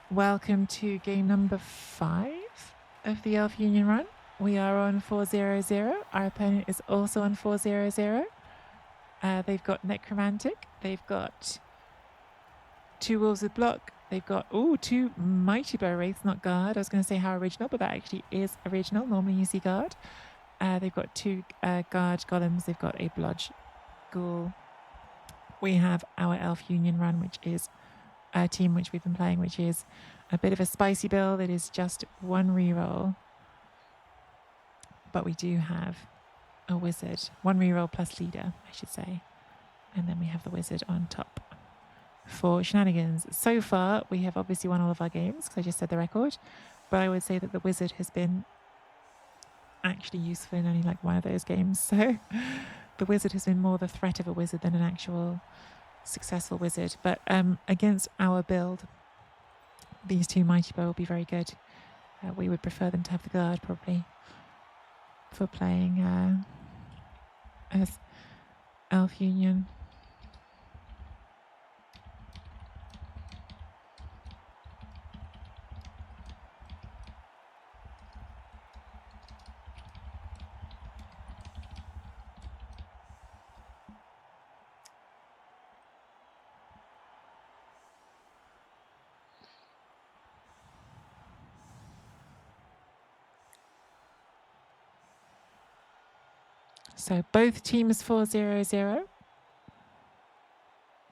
Welcome to game number 5 of the Elf Union run. We are on 400. Our opponent is also on 400. They've got Necromantic. They've got 2 Wolves with Block. They've got, 2 Mighty Bow Wraiths, not Guard. I was going to say how original, but that actually is original. Normally you see Guard. They've got 2 Guard Golems. They've got a Blodge Ghoul. We have our Elf Union run, which is a team which we've been playing, which is a bit of a spicy build. It is just 1 reroll, but we do have a wizard. 1 reroll plus leader, I should say. And then we have the wizard on top for shenanigans. So far, we have obviously won all of our games, because I just said the record, but I would say that the wizard has been actually useful in only like 1 of those games. So the wizard has been more the threat of a wizard than an actual successful wizard. But against our build, these 2 Mighty Bow will be very good. We would prefer them to have the guard probably for playing as Elf Union. So both teams 4-0-0.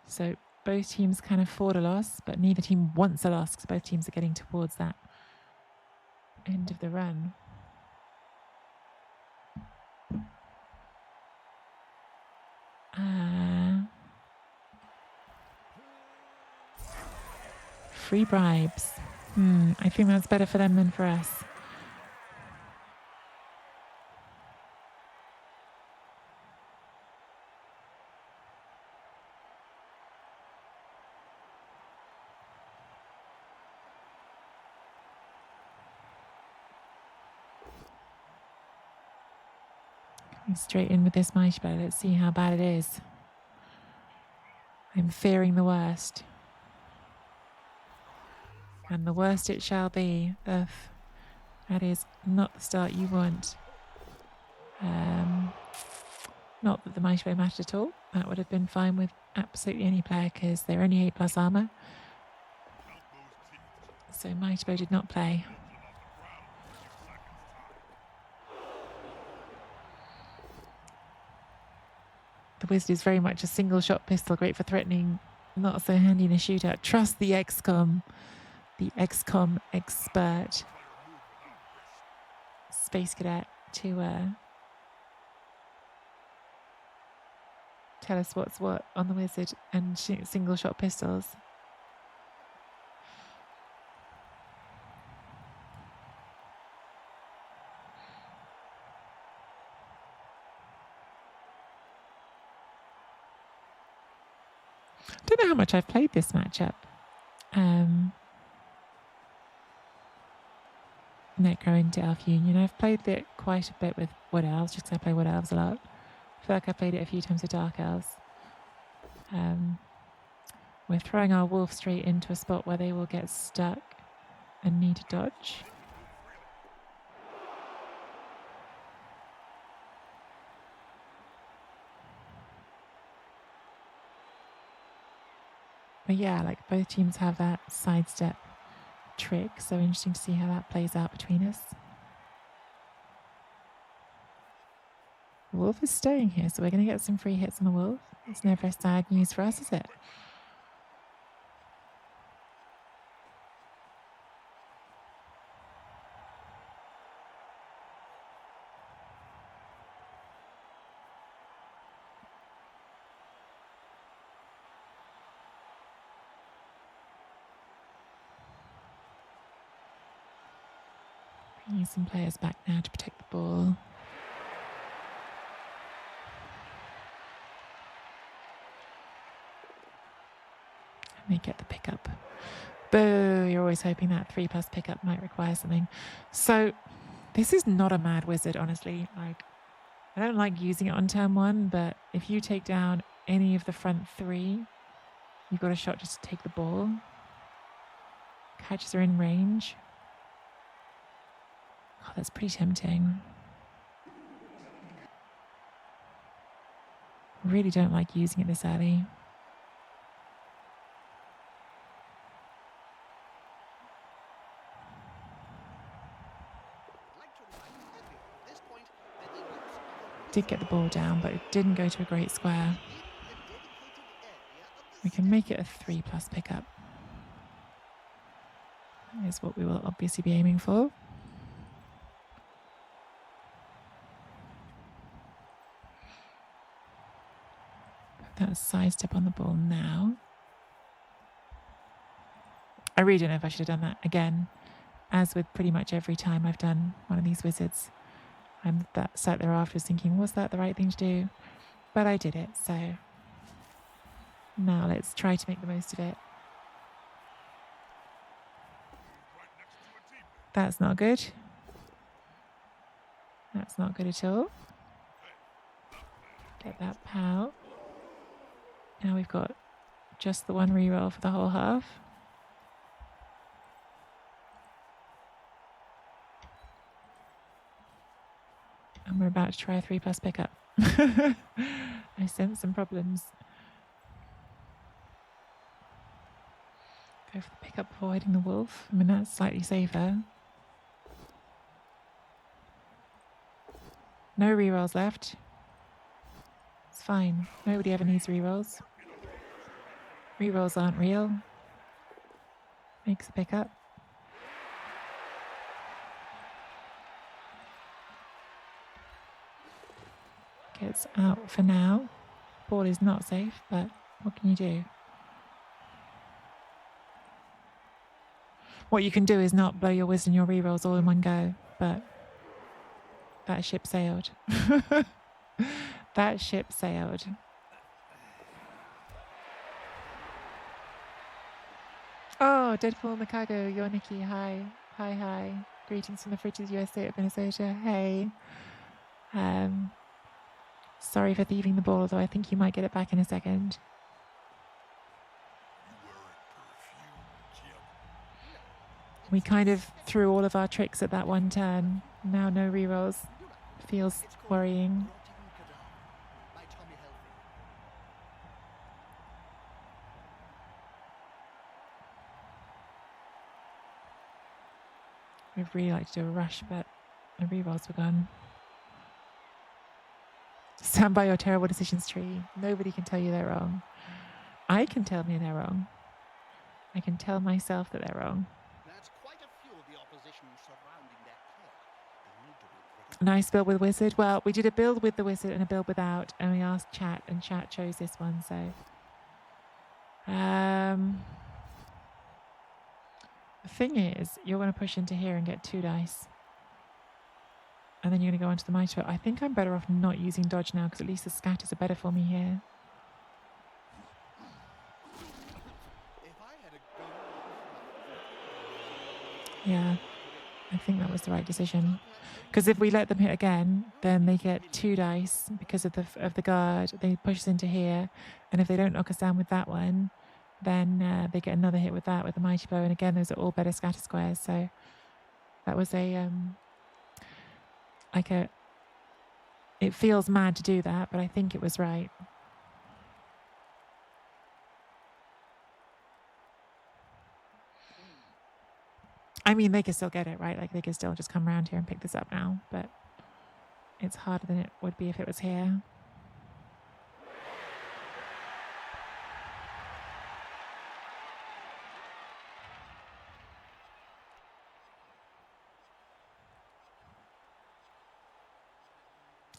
So both teams can afford a loss, but neither team wants a loss because both teams are getting towards that end of the run. Free bribes. I think that's better for them than for us. Straight in with this Mighty Bow. Let's see how bad it is. I'm fearing the worst. And the worst it shall be. Ugh. That is not the start you want. Not that the Mighty Bow mattered at all. That would have been fine with absolutely any player because they're only 8+ armor. So Mighty Bow did not play. The wizard is very much a single shot pistol, great for threatening, not so handy in a shootout. Trust the XCOM expert Space Cadet to tell us what's what on the wizard and shoot single shot pistols. I don't know how much I've played this matchup. Necro into Elf Union. I've played it quite a bit with Wood Elves, just because I play Wood Elves a lot. I feel like I played it a few times with Dark Elves. We're throwing our wolf straight into a spot where they will get stuck and need to dodge. But yeah, like both teams have that sidestep trick, so interesting to see how that plays out between us. The wolf is staying here, so we're going to get some free hits on the wolf. It's never sad news for us, is it? Bringing some players back now to protect the ball. And they get the pickup. Boo! You're always hoping that 3+ pickup might require something. So this is not a mad wizard, honestly. Like, I don't like using it on turn 1, but if you take down any of the front 3, you've got a shot just to take the ball. Patches are in range. Oh, that's pretty tempting. Really don't like using it this early. Did get the ball down, but it didn't go to a great square. We can make it a 3+ pickup. That is what we will obviously be aiming for. Put that side step on the ball now. I really don't know if I should have done that again. As with pretty much every time I've done one of these wizards, I'm sat there afterwards thinking, was that the right thing to do? But I did it, so now let's try to make the most of it. That's not good. That's not good at all. Get that pow. Now we've got just the one reroll for the whole half. And we're about to try a 3+ pickup. I sense some problems. Go for the pickup before hitting the wolf. I mean, that's slightly safer. No rerolls left. It's fine. Nobody ever needs rerolls. Rerolls aren't real. Makes a pickup. Gets out for now. Ball is not safe, but what can you do? What you can do is not blow your wizard and your rerolls all in one go, but that ship sailed. That ship sailed. Oh, Deadpool Makago, you're Nikki. Hi. Hi, hi. Greetings from the Fridges USA of Minnesota. Hey. Sorry for thieving the ball, although I think you might get it back in a second. We kind of threw all of our tricks at that one turn. Now no rerolls. Feels worrying. We'd really like to do a rush, but the rerolls were gone. Stand by your terrible decisions, Tree. Nobody can tell you they're wrong. I can tell me they're wrong. I can tell myself that they're wrong. That's quite a few of the opposition surrounding that clock. Nice build with Wizard. Well, we did a build with the Wizard and a build without, and we asked chat, and chat chose this one, so. The thing is, you're going to push into here and get 2 dice. And then you're going to go onto the mighty bow. I think I'm better off not using dodge now, because at least the scatters are better for me here. Yeah, I think that was the right decision. Because if we let them hit again, then they get 2 dice because of the guard. They push us into here, and if they don't knock us down with that one, then they get another hit with that, with the mighty bow. And again, those are all better scatter squares. So that was a it feels mad to do that, but I think it was right. I mean, they could still get it, right? Like, they could still just come around here and pick this up now, but it's harder than it would be if it was here.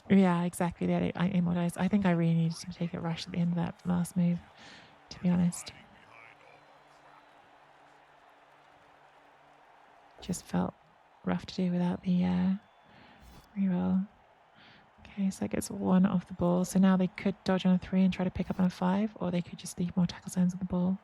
Yeah, exactly. I immortalized. I think I really needed to take a rush at the end of that last move, to be honest. Just felt rough to do without the reroll. Okay, so that gets 1 off the ball. So now they could dodge on a 3 and try to pick up on a 5, or they could just leave more tackle zones on the ball.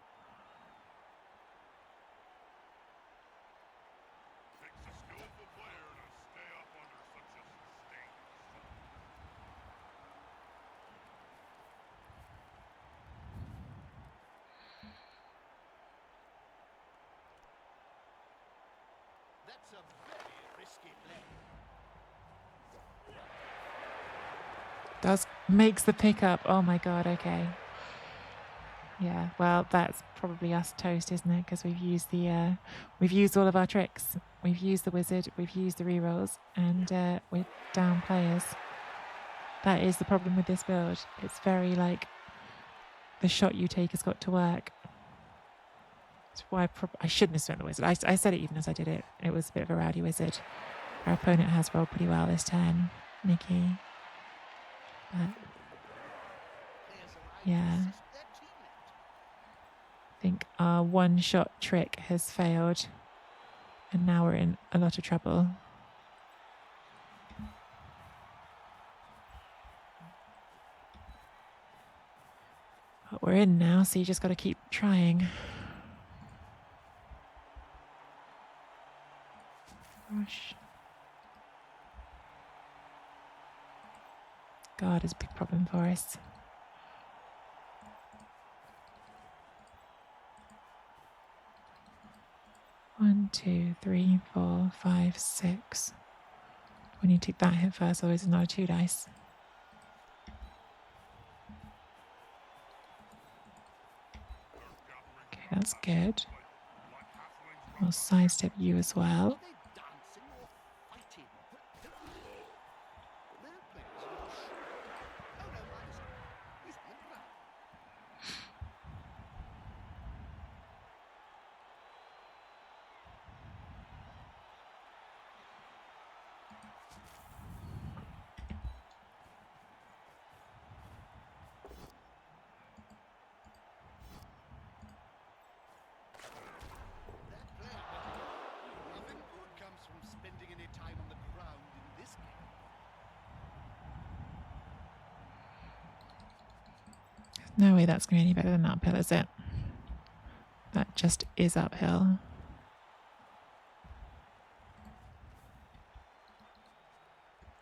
Makes the pickup. Oh my god, okay. Yeah, well, that's probably us toast, isn't it? Because we've used all of our tricks. We've used the wizard, we've used the rerolls, and we're down players. That is the problem with this build. It's very like the shot you take has got to work. That's why I shouldn't have spent the wizard. I said it even as I did it. It was a bit of a rowdy wizard. Our opponent has rolled pretty well this turn, Nikki. But yeah. I think our one-shot trick has failed, and now we're in a lot of trouble. But we're in now, so you just got to keep trying. Gosh. God is a big problem for us. One, two, three, 4, 5, 6. We need to take that hit first, otherwise it's not a 2 dice. Okay, that's good. We'll sidestep you as well. No way that's going to be any better than uphill, is it? That just is uphill.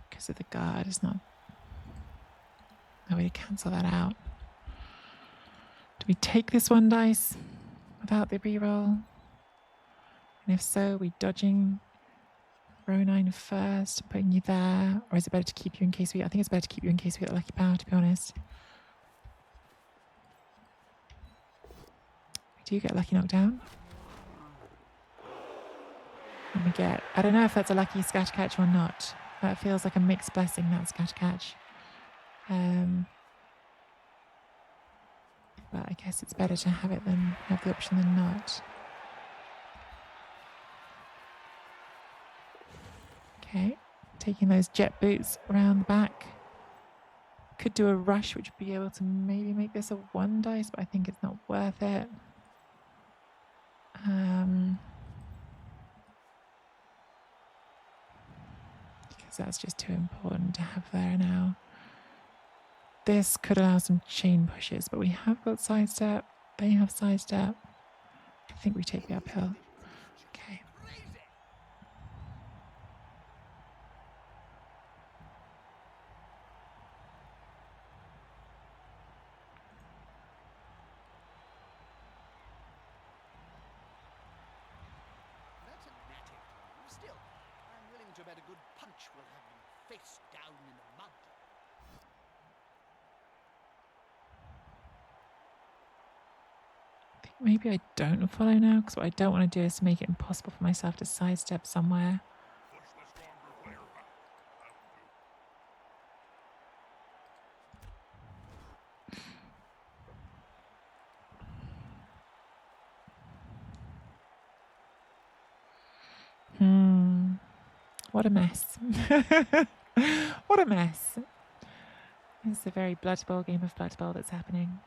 Because of the guard, it's not... No way to cancel that out. Do we take this 1 dice without the reroll? And if so, are we dodging row 9 first, putting you there? Or is it better to keep you in case we... I think it's better to keep you in case we get a lucky power, to be honest. Do you get lucky knockdown? And we get... I don't know if that's a lucky scatter catch or not. That feels like a mixed blessing, that scatter catch. But I guess it's better to have it than have the option than not. Okay, taking those jet boots around the back. Could do a rush, which would be able to maybe make this a 1 dice, but I think it's not worth it. Because that's just too important to have there now. This could allow some chain pushes, but we have got sidestep. They have sidestep. I think we take the uphill. Okay. That's a natty move. Still, I'm willing to bet a good punch will have you face down in the mud. Maybe I don't follow now, because what I don't want to do is make it impossible for myself to sidestep somewhere. What a mess. What a mess. It's a very Blood Bowl game of Blood Bowl that's happening.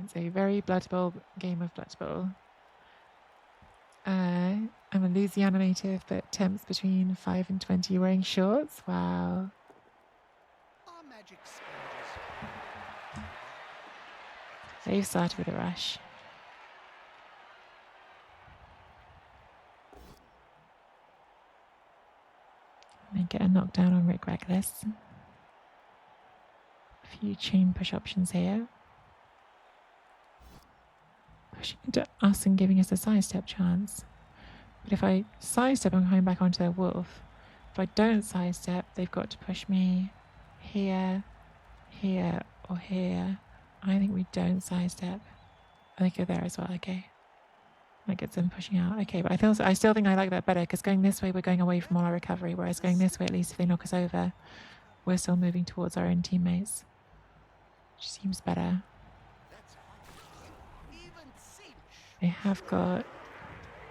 It's a very Blood Bowl game of Blood Bowl. I'm a Louisiana native, but temps between 5 and 20 wearing shorts. Wow. Our magic sponges. They've started with a rush. And then get a knockdown on Rick Reckless. A few chain push options here. Pushing into us and giving us a sidestep chance. But if I sidestep, I'm coming back onto their wolf. If I don't sidestep, they've got to push me here, here, or here. I think we don't sidestep. I think you're there as well. Okay. That gets them pushing out. Okay, but I still think I like that better because going this way, we're going away from all our recovery. Whereas going this way, at least if they knock us over, we're still moving towards our own teammates. Which seems better. They have got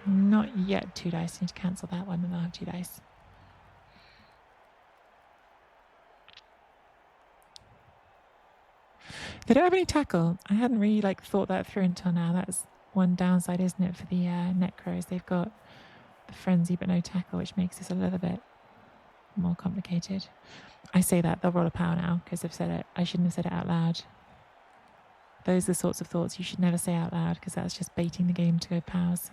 not yet 2 dice. I need to cancel that one and they'll have 2 dice. They don't have any tackle. I hadn't really thought that through until now. That's one downside, isn't it, for the Necros? They've got the frenzy but no tackle, which makes this a little bit more complicated. I say that they'll roll a power now because I've said it. I shouldn't have said it out loud. Those are the sorts of thoughts you should never say out loud because that's just baiting the game to go powers.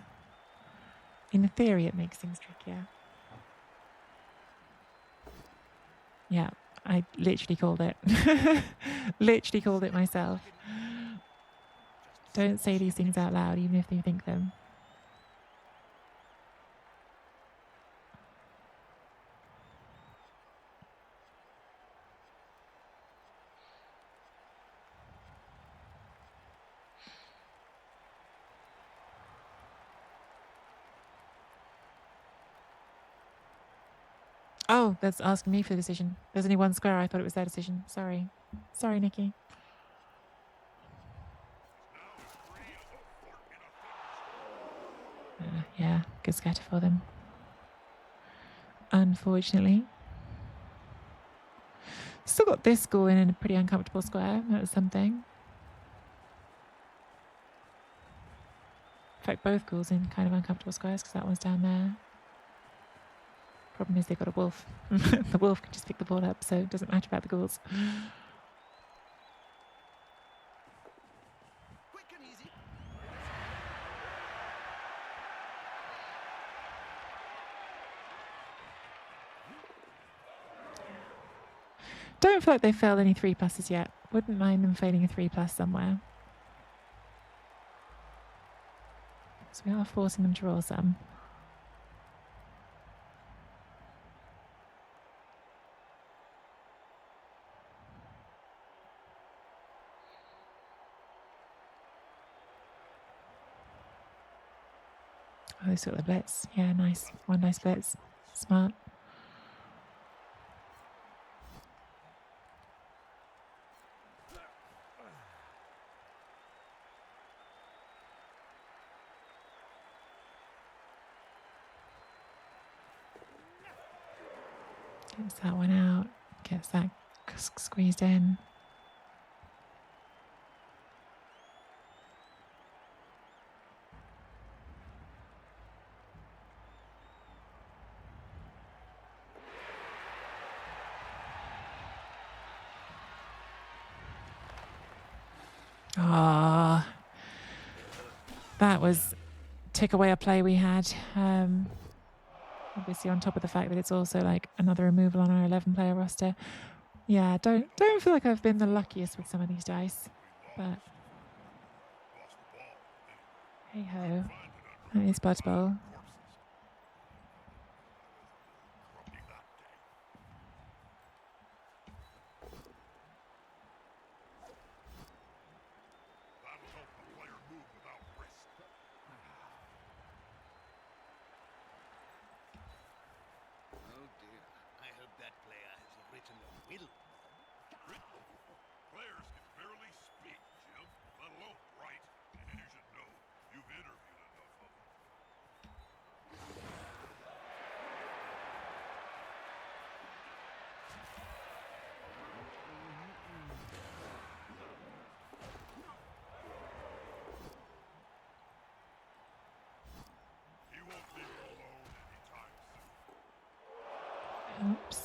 In theory, it makes things trickier. Yeah, I literally called it. Literally called it myself. Don't say these things out loud, even if you think them. Oh, that's asking me for the decision. There's only one square. I thought it was their decision. Sorry. Sorry, Nikki. Yeah, good scatter for them. Unfortunately. Still got this school in a pretty uncomfortable square. That was something. In fact, both ghouls in kind of uncomfortable squares because that one's down there. Problem is they've got a wolf. The wolf can just pick the ball up, so it doesn't matter about the ghouls. Quick and easy. Don't feel like they've failed any 3+s yet. Wouldn't mind them failing a 3+ somewhere. So we are forcing them to roll some. Oh, they got the blitz. Yeah, nice. One nice blitz. Smart. Gets that one out. Gets that squeezed in. Ah, that was took away a play we had. Obviously, on top of the fact that it's also another removal on our 11-player roster. Yeah, don't feel like I've been the luckiest with some of these dice, but hey ho, that is Bud Bowl. Players can barely speak, Jim, let alone write. You should know. You've interviewed enough of them. He won't leave you alone anytime soon. Helps.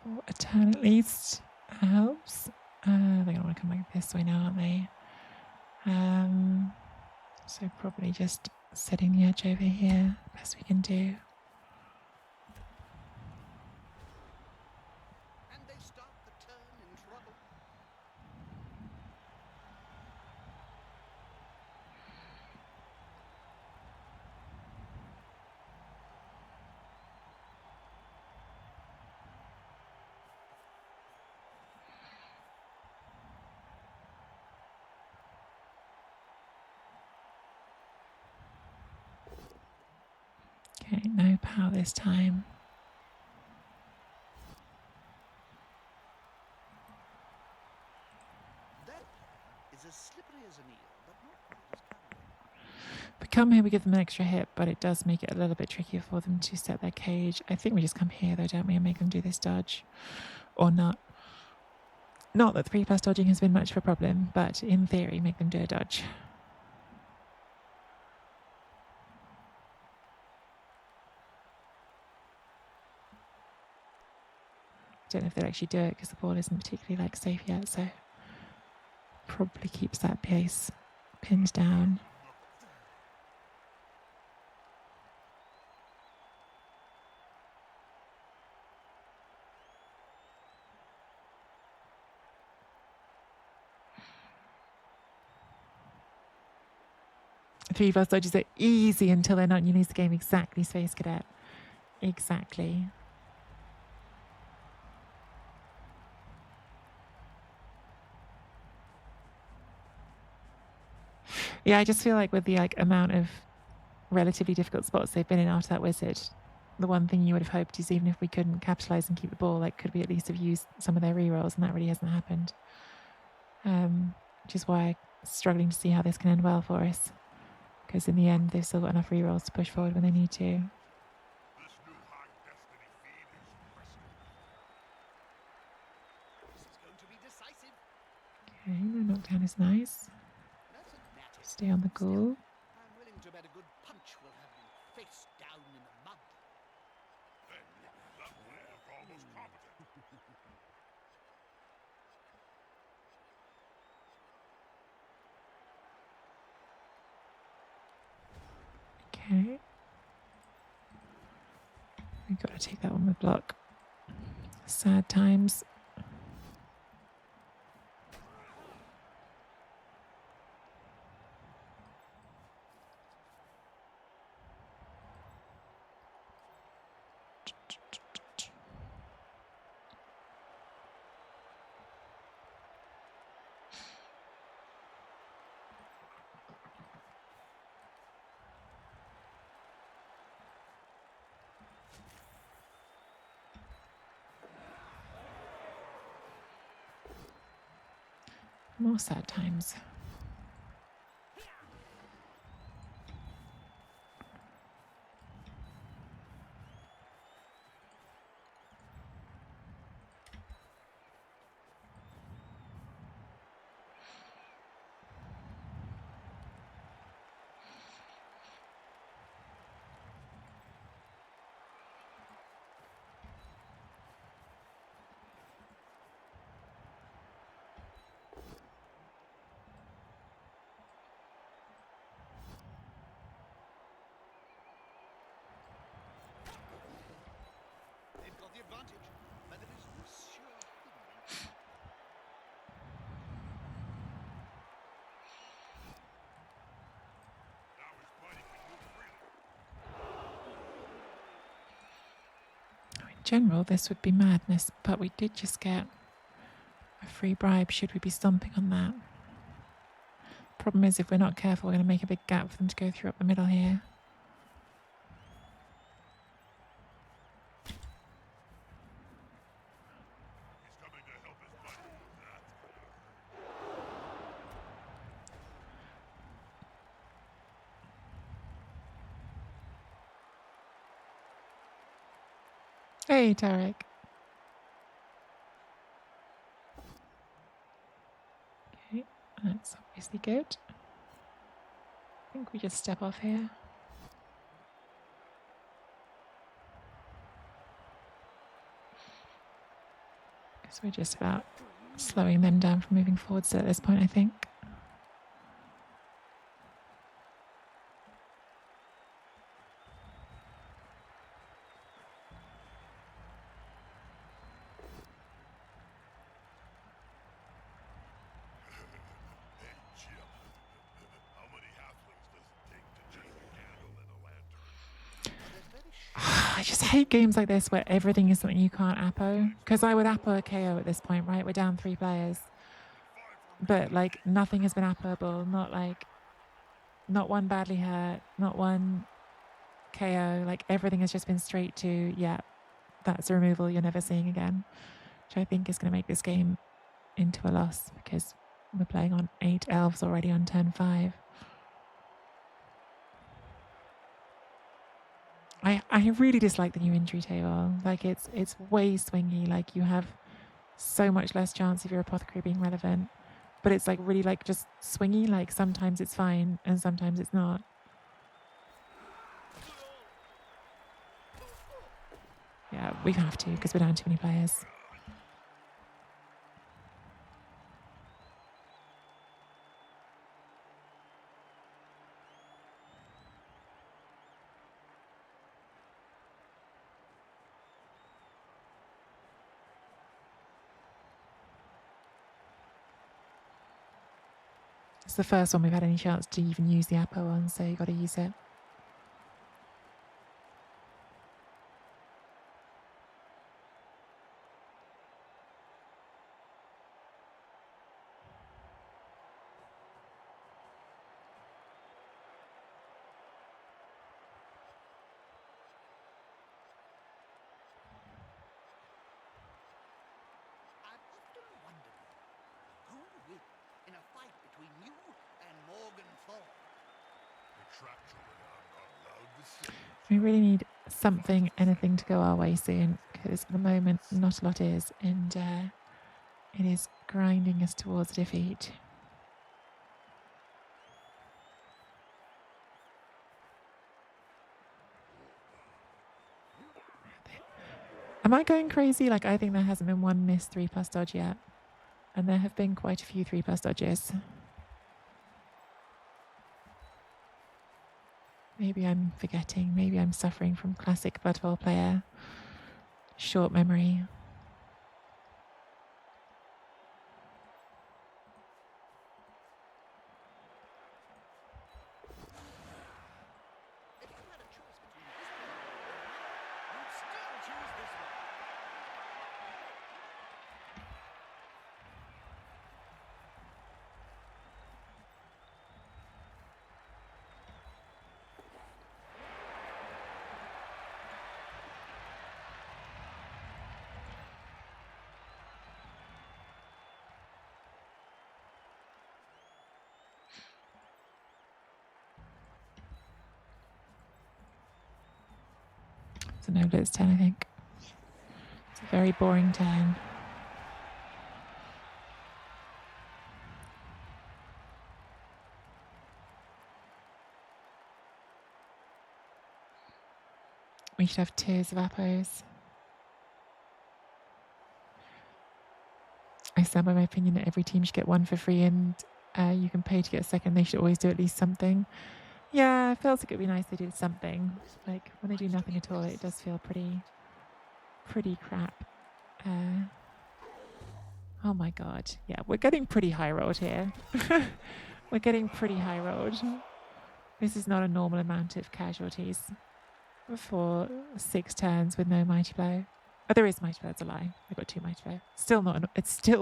For a turn at least. Helps. They're going to want to come back this way now, aren't they? So probably just setting the edge over here. Best we can do. Okay, no power this time. That is as slippery as an eel, but not quite as cunning. If we come here, we give them an extra hit, but it does make it a little bit trickier for them to set their cage. I think we just come here, though, don't we, and make them do this dodge. Or not. Not that 3+ dodging has been much of a problem, but in theory, make them do a dodge. Don't know if they'll actually do it because the ball isn't particularly like safe yet, so probably keeps that pace pinned down. Three plus dodges are easy until they're not. You lose the game. Exactly, Space Cadet. Exactly. Yeah, I just feel like with the amount of relatively difficult spots they've been in after that wizard, the one thing you would have hoped is even if we couldn't capitalise and keep the ball, could we at least have used some of their rerolls, and that really hasn't happened. Which is why I'm struggling to see how this can end well for us. Because in the end, they've still got enough rerolls to push forward when they need to. This new high destiny feed is resting. This is going to be decisive. Okay, the knockdown is nice. That's a natty. Stay on the goal. I'm willing to bet a good punch will have me face down in the mud. Hey, that plan looked almost competent. Okay. We've got to take that one with block. Sad times. More sad times. They've got the advantage, but there is Monsieur Hidden. Now his body can move freely. In general, this would be madness, but we did just get a free bribe. Should we be stomping on that? Problem is, if we're not careful, we're going to make a big gap for them to go through up the middle here. He's coming to help his buddy. Hey, Tarek. Okay, that's obviously good. I think we just step off here. Because we're just about slowing them down from moving forward still at this point, I think. Hey, Jim. How many halflings does it take to change a candle in a lantern? There's very short. I just hate games like this where everything is something you can't Appo. Because I would Appo a KO at this point, right? We're down 3 players. But nothing has been Appoable. Not one badly hurt, not one KO. Like everything has just been straight to, yeah, that's a removal you're never seeing again, which I think is going to make this game into a loss because we're playing on 8 elves already on turn 5. I really dislike the new injury table. Like it's way swingy. Like you have so much less chance of your apothecary being relevant, but it's like really like just swingy. Like sometimes it's fine and sometimes it's not. Yeah, we have to because we're down too many players. It's the first one we've had any chance to even use the Apo on, so you got to use it. I've often wondered who would win in a fight between you and Morgan Thorne. Contractually, I'm not allowed to say. We really need something, anything to go our way soon, because at the moment not a lot is, and it is grinding us towards defeat. Am I going crazy? Like, I think there hasn't been one missed 3+ dodge yet, and there have been quite a few 3+ dodges. Maybe I'm forgetting. Maybe I'm suffering from classic Blood Bowl player short memory. If you had a choice between this one and that, you'd still choose this one. It's a no blitz 10, I think. It's a very boring turn. We should have tiers of Appos. I stand by my opinion that every team should get one for free and you can pay to get a second. They should always do at least something. Yeah, it feels like it'd be nice they did something. Like when they do nothing at all, it does feel pretty crap. Oh my god. Yeah, we're getting pretty high rolled here. We're getting pretty high rolled. This is not a normal amount of casualties for 6 turns with no mighty blow. Oh, there is mighty blow. It's a lie. I got 2 mighty blow. It's still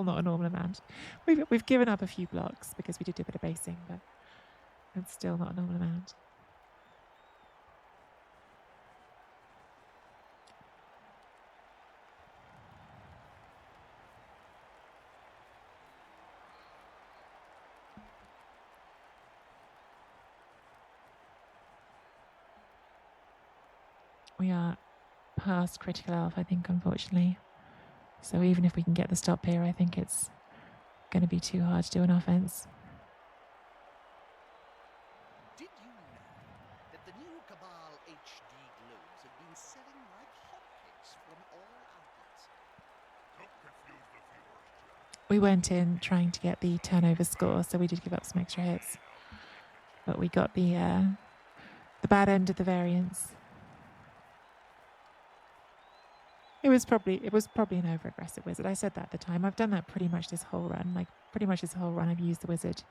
not a normal amount. We've given up a few blocks because we did do a bit of basing, but it's still not a normal amount. We are past critical elf, I think, unfortunately. So even if we can get the stop here, I think it's going to be too hard to do an offense. Did you know that the new Cabal HD globes have been selling like hotcakes from all outlets? Don't confuse the viewers, Jeff. We went in trying to get the turnover score, so we did give up some extra hits. But we got the bad end of the variance. It was probably an over-aggressive wizard. I said that at the time. I've done that pretty much this whole run. Like pretty much this whole run, I've used the wizard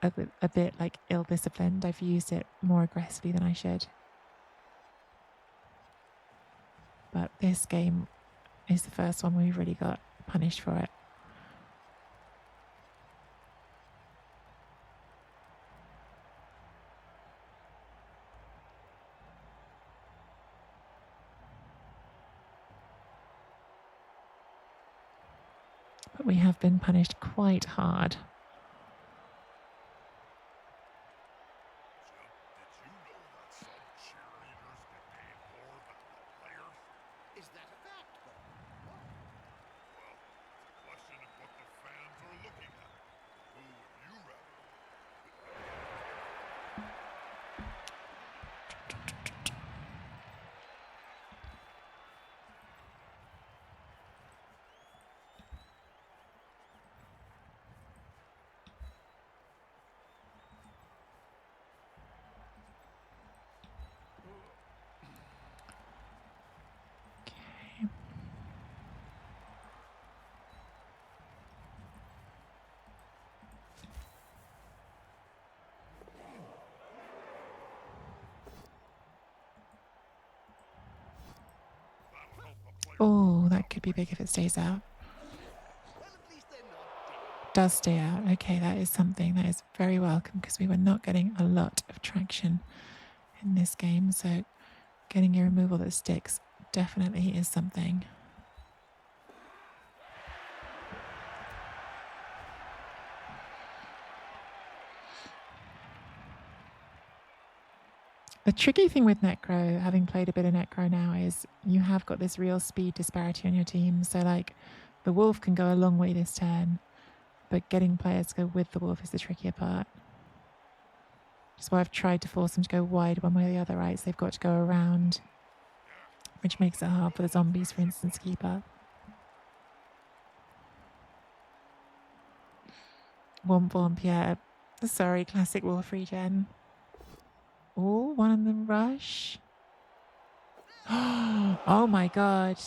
a bit like ill-disciplined. I've used it more aggressively than I should. But this game is the first one we've really got punished for it. But we have been punished quite hard. Jim, did you know that some cheerleaders get paid more than the players? Is that a fact, Bob? Why? Well, it's a question of what the fans are looking at. Who would you rather? Okay. That'll help the players. Oh, that could be big if it stays out. Well, at least they're not dead. Does stay out. Okay, that is something that is very welcome because we were not getting a lot of traction in this game. So getting a removal that sticks definitely is something. The tricky thing with Necro, having played a bit of Necro now, is you have got this real speed disparity on your team. So, like, the Wolf can go a long way this turn, but getting players to go with the Wolf is the trickier part. That's why I've tried to force them to go wide one way or the other, right? So they've got to go around, which makes it hard for the zombies, for instance, to keep up. Womp womp, yeah. Sorry, classic Wolf regen. Oh, one on the rush. Oh my god.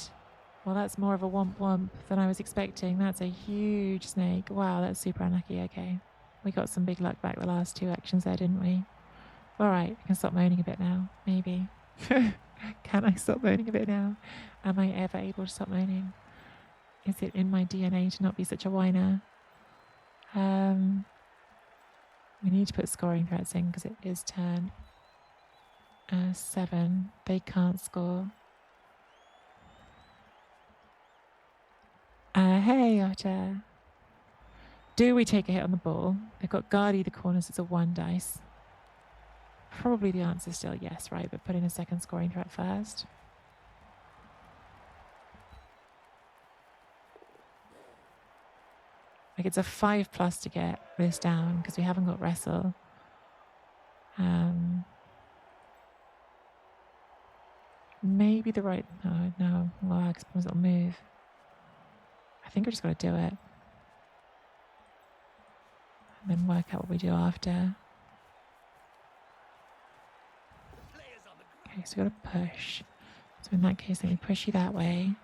Well, that's more of a womp womp than I was expecting. That's a huge snake. Wow, that's super unlucky. Okay. We got some big luck back the last two actions there, didn't we? All right, I can stop moaning a bit now. Maybe. Can I stop moaning a bit now? Am I ever able to stop moaning? Is it in my DNA to not be such a whiner? We need to put scoring threats in because it is turn 7. They can't score. Hey, Otter. Do we take a hit on the ball? They've got guard either corners. It's a 1 dice. Probably the answer is still yes, right? But put in a second scoring threat first. Like, it's a 5+ to get this down because we haven't got wrestle. Maybe the right... No. Well, I suppose it'll move. I think we're just got to do it. And then work out what we do after. Okay, so we've got to push. So in that case, then we push you that way.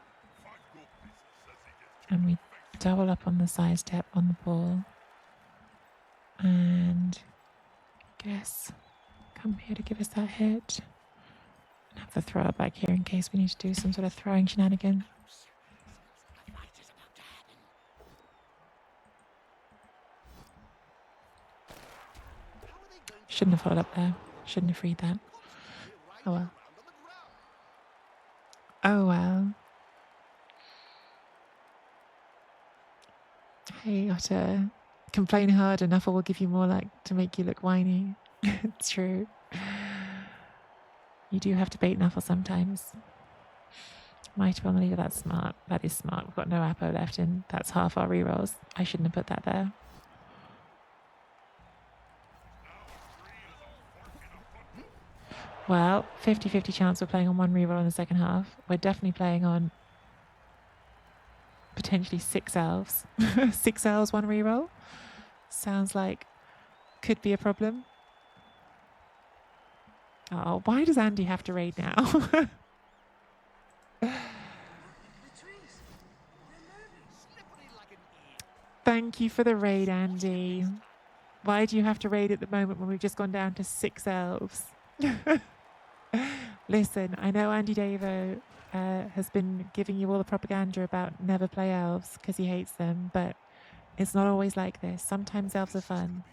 And we double up on the side step on the ball. And I guess come here to give us that hit. And have the thrower back here in case we need to do some sort of throwing shenanigan. Shouldn't have followed up there. Shouldn't have freed that. Oh well. Oh well. Hey, Otter. Complain hard enough or we'll give you more luck to make you look whiny. It's true. You do have to bait Nuffle sometimes. Mighty on the leader, that's smart. That is smart. We've got no Apo left and that's half our rerolls. I shouldn't have put that there. Well, 50-50 chance we're playing on 1 reroll in the second half. We're definitely playing on potentially 6 elves. 6 elves, 1 reroll. Sounds like could be a problem. Oh, why does Andy have to raid now? Thank you for the raid, Andy. Why do you have to raid at the moment when we've just gone down to 6 elves? Listen, I know Andy Davo has been giving you all the propaganda about never play elves because he hates them, but it's not always like this. Sometimes elves are fun.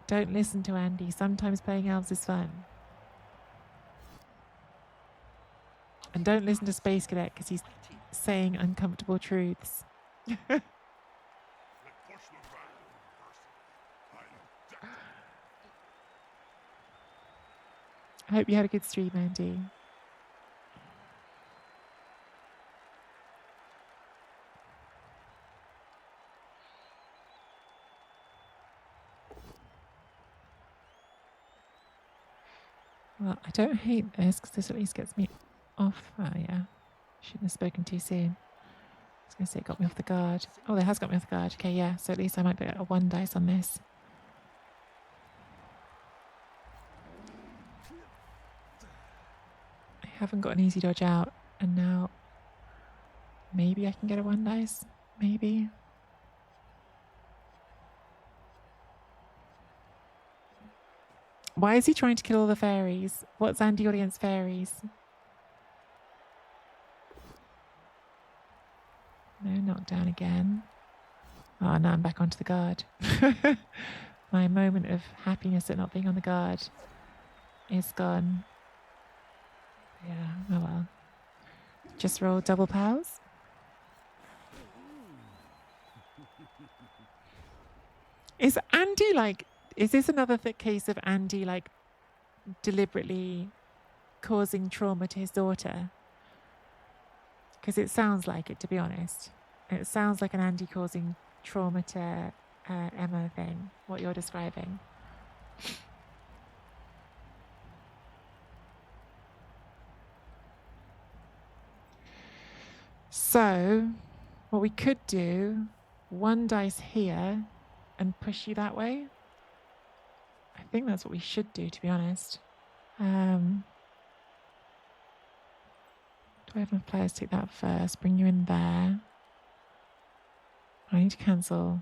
Don't listen to Andy. Sometimes playing elves is fun. And don't listen to Space Cadet because he's saying uncomfortable truths. They push them back mercifully. I don't doubt it. I hope you had a good stream, Andy. Well, I don't hate this because this at least gets me off. Oh, yeah. Shouldn't have spoken too soon. I was going to say it got me off the guard. Oh, it has got me off the guard. Okay, yeah. So at least I might get a 1 dice on this. I haven't got an easy dodge out. And now maybe I can get a 1 dice. Maybe. Why is he trying to kill all the fairies? What's Andy got against fairies? No, knocked down again. Oh, now I'm back onto the guard. My moment of happiness at not being on the guard is gone. Yeah, oh well. Just roll double pals. Is Andy like... Is this another case of Andy like deliberately causing trauma to his daughter? Because it sounds like it, to be honest. It sounds like an Andy causing trauma to Emma thing, what you're describing. So, what we could do, 1 dice here and push you that way. I think that's what we should do, to be honest. Do I have enough players to take that first? Bring you in there. I need to cancel.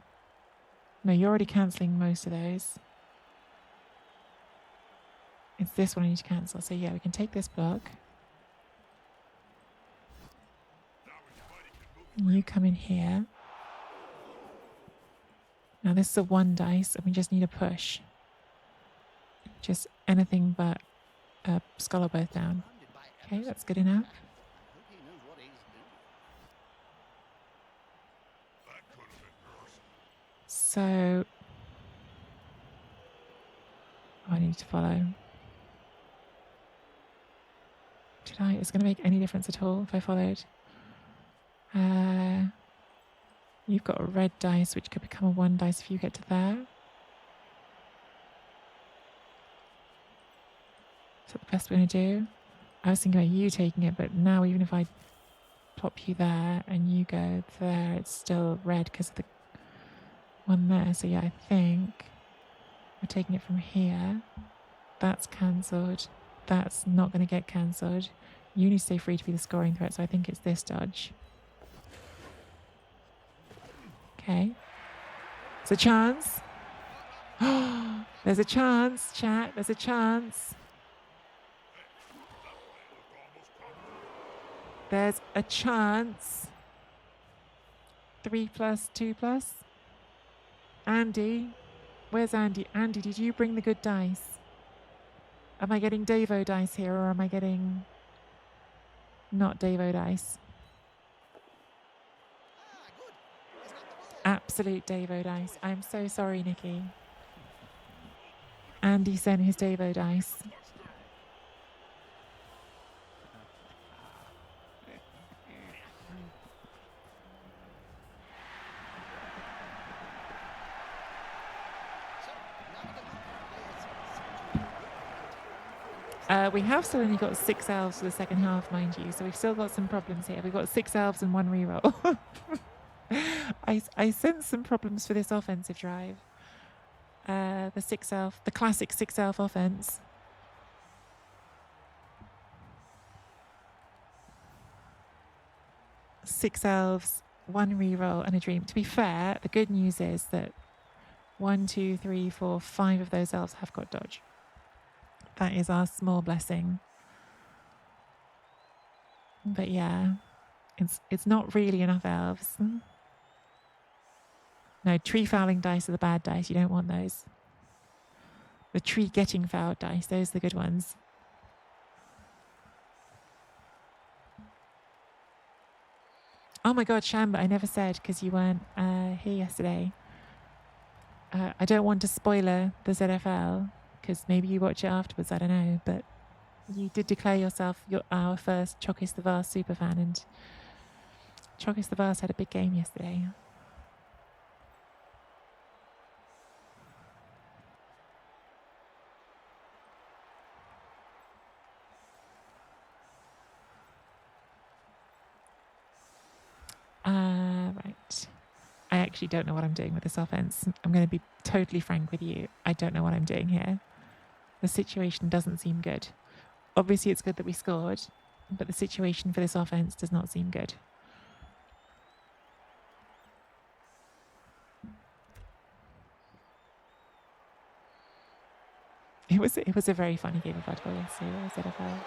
No, you're already cancelling most of those. It's this one I need to cancel. So yeah, we can take this block. And you come in here. Now this is a 1 dice and we just need a push. Just anything but a skull or both down. Okay, that's good enough. So, I need to follow. Did I? Is it going to make any difference at all if I followed? You've got a red dice, which could become a 1 dice if you get to there. Is that the best we're going to do? I was thinking about you taking it, but now even if I plop you there and you go there, it's still red because of the one there. So yeah, I think we're taking it from here. That's cancelled. That's not going to get cancelled. You need to stay free to be the scoring threat, so I think it's this dodge. Okay. There's a chance. There's a chance, chat. There's a chance. There's a chance. 3 plus, 2 plus. Andy. Where's Andy? Andy, did you bring the good dice? Am I getting Davo dice here or am I getting not Davo dice? Absolute Davo dice. I'm so sorry, Nikki. Andy sent his Davo dice. We have still only got 6 elves for the second half, mind you, so we've still got some problems here. We've got 6 elves and 1 reroll. I sense some problems for this offensive drive. The 6 elf, the classic 6 elf offense. Six elves, 1 reroll, and a dream. To be fair, the good news is that 1, 2, 3, 4, 5 of those elves have got dodge. That is our small blessing. But yeah, it's not really enough elves. No, tree fouling dice are the bad dice. You don't want those. The tree getting fouled dice, those are the good ones. Oh my God, Shamba, I never said because you weren't here yesterday. I don't want to spoiler the ZFL because maybe you watch it afterwards. I don't know, but you did declare yourself our first Chokis the Vast superfan, and Chokis the Vast had a big game yesterday. Right. I actually don't know what I'm doing with this offense. I'm going to be totally frank with you. I don't know what I'm doing here. The situation doesn't seem good. Obviously, it's good that we scored, but the situation for this offense does not seem good. It was a very funny game of football yesterday. What was it about?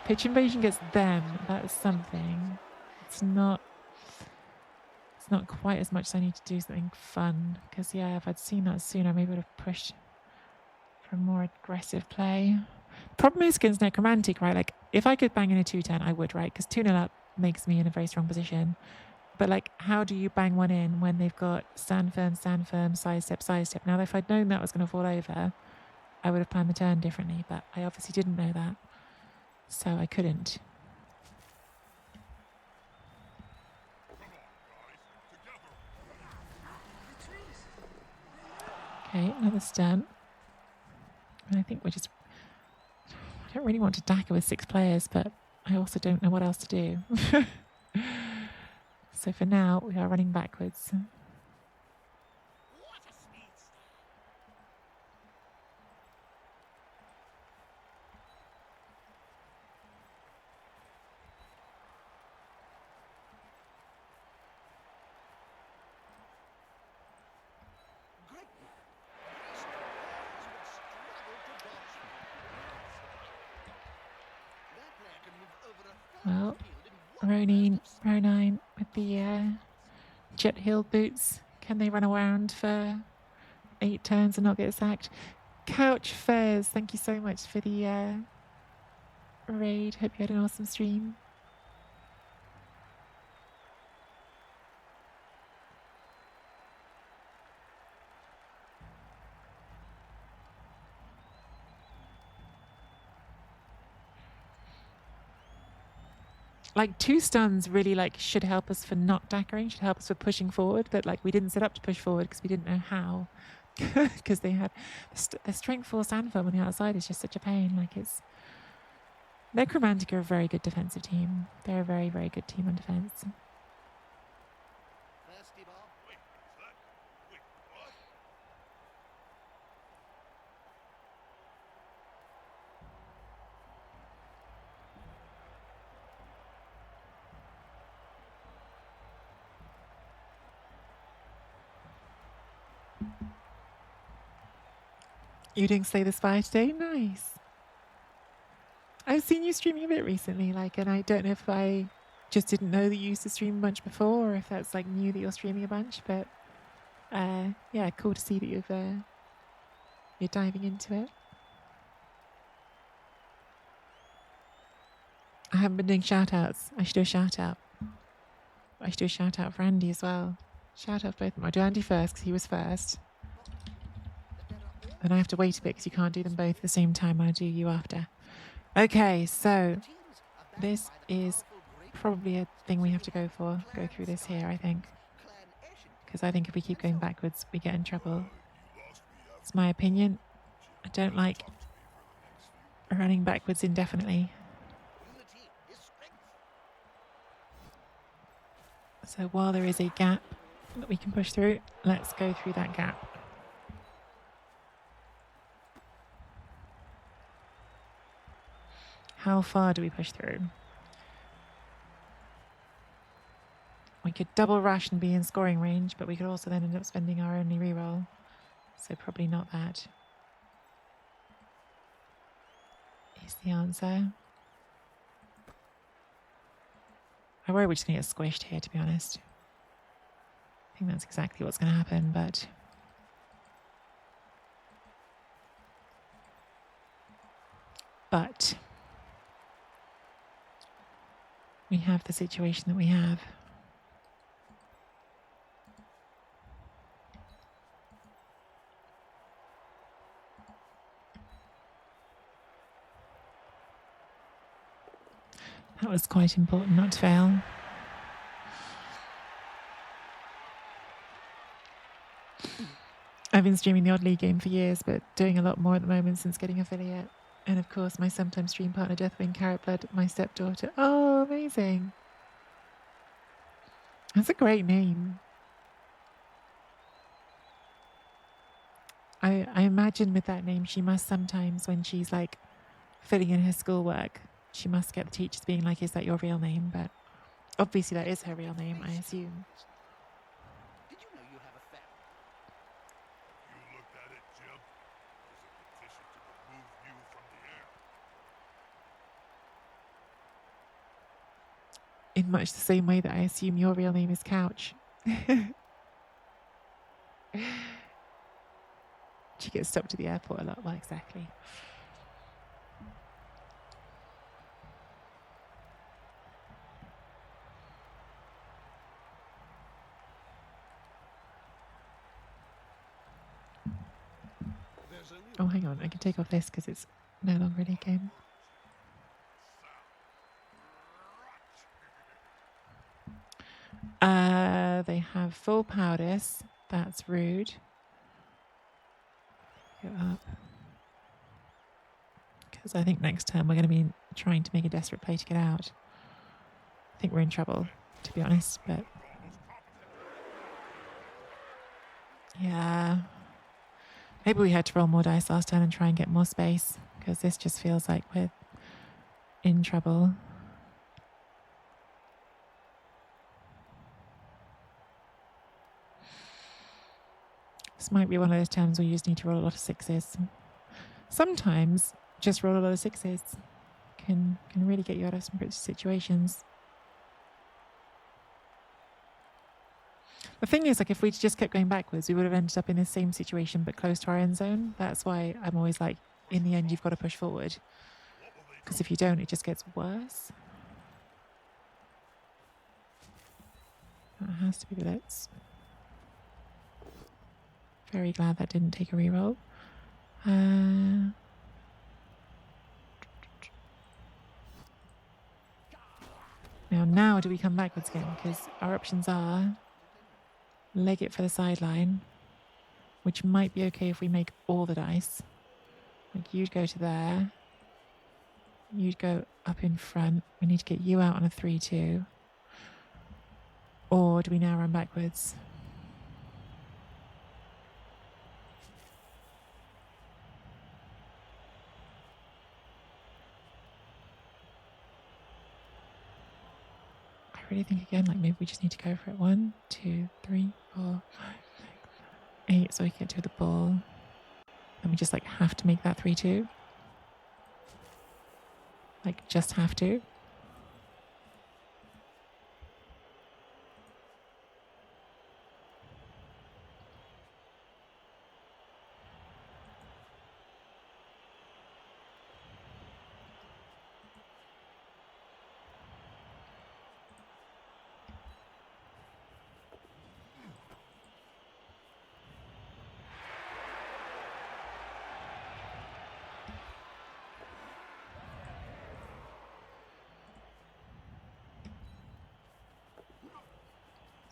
Pitch invasion gets them. That is something. It's not quite as much as I need to do something fun. Because yeah, if I'd seen that sooner, maybe I would have pushed for more aggressive play. Problem is against Necromantic, right? Like if I could bang in a 2-10, I would, right? Because 2-0 up makes me in a very strong position. But like, how do you bang one in when they've got stand firm, side step? Now, if I'd known that was going to fall over, I would have planned the turn differently. But I obviously didn't know that, so I couldn't. Okay, another stunt. And I think we're just... I don't really want to Daka with 6 players, but I also don't know what else to do. So for now, we are running backwards. What a speedster! Great. Braced players would struggle to dodge. That player can move over a third Well, of the field in one burst of speed. Ronine with the jet heel boots. Can they run around for 8 turns and not get sacked? Couch Fairs, thank you so much for the raid. Hope you had an awesome stream. Like 2 stuns really like should help us for not dackering, should help us for pushing forward, but like we didn't set up to push forward because we didn't know how. Because they had the strength 4 stand firm on the outside is just such a pain. Like it's Necromantic are a very good defensive team. They're a very, very good team on defense. Thirsty ball. Wait, is that... Wait, what? You doing Slay the Spire today? Nice. I've seen you streaming a bit recently, like, and I don't know if I just didn't know that you used to stream a bunch before, or if that's like new that you're streaming a bunch. But yeah, cool to see that you're diving into it. I haven't been doing shout outs. I should do a shout out. I should do a shout out for Andy as well. Shout out both of them. I'll do Andy first because he was first. Then I have to wait a bit because you can't do them both at the same time. I'll do you after. Okay, so this is probably a thing we have to go through this here, I think. Because I think if we keep going backwards, we get in trouble. It's my opinion. I don't like running backwards indefinitely. So while there is a gap that we can push through, let's go through that gap. How far do we push through? We could double rush and be in scoring range, but we could also then end up spending our only reroll. So probably not that. Is the answer. I worry we're just going to get squished here, to be honest. I think that's exactly what's going to happen, but... we have the situation that we have. That was quite important not to fail. I've been streaming the Odd League game for years, but doing a lot more at the moment since getting affiliate. And of course, my sometimes stream partner, Deathwing Carrotblood, my stepdaughter. Oh, amazing. That's a great name. I imagine with that name, she must sometimes, when she's like filling in her schoolwork, she must get the teachers being like, is that your real name? But obviously that is her real name, I assume. Did you know you have a family? You looked at it, Jim? There's a petition to remove you from the air. In much the same way that I assume your real name is Couch. She gets stopped at the airport a lot. Well, exactly. Oh, hang on. I can take off this because it's no longer really a game. They have full powders. That's rude. Go up. Because I think next turn we're going to be trying to make a desperate play to get out. I think we're in trouble, to be honest, but... Yeah. Maybe we had to roll more dice last turn and try and get more space, because this just feels like we're in trouble. This might be one of those times where you just need to roll a lot of sixes. Sometimes just roll a lot of sixes can really get you out of some pretty situations. The thing is, like, if we just kept going backwards, we would have ended up in the same situation but close to our end zone. That's why I'm always like, in the end, you've got to push forward. Because if you don't, it just gets worse. That has to be the Blitz. Very glad that didn't take a reroll. Now do we come backwards again? Because our options are leg it for the sideline, which might be okay if we make all the dice. Like, you'd go to there. You'd go up in front. We need to get you out on a 3-2. Or do we now run backwards? I really think again, like, maybe we just need to go for it. 1, 2, 3, 4, 5, 6, 7, 8, so we can get to the ball. And we just, like, have to make that 3-2. Like, just have to.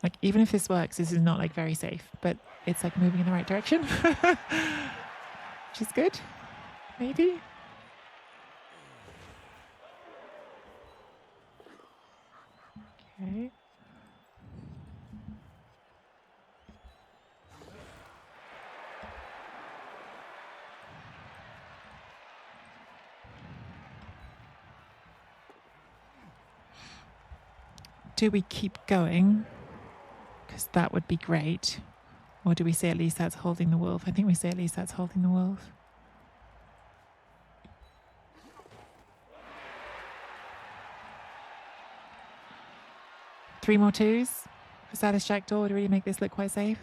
Like, even if this works, this is not, like, very safe, but it's, like, moving in the right direction, which is good, maybe. Okay. Do we keep going? Because that would be great. Or do we say at least that's holding the wolf? I think we say at least that's holding the wolf. Three more twos for Saddest Jackdaw to really make this look quite safe.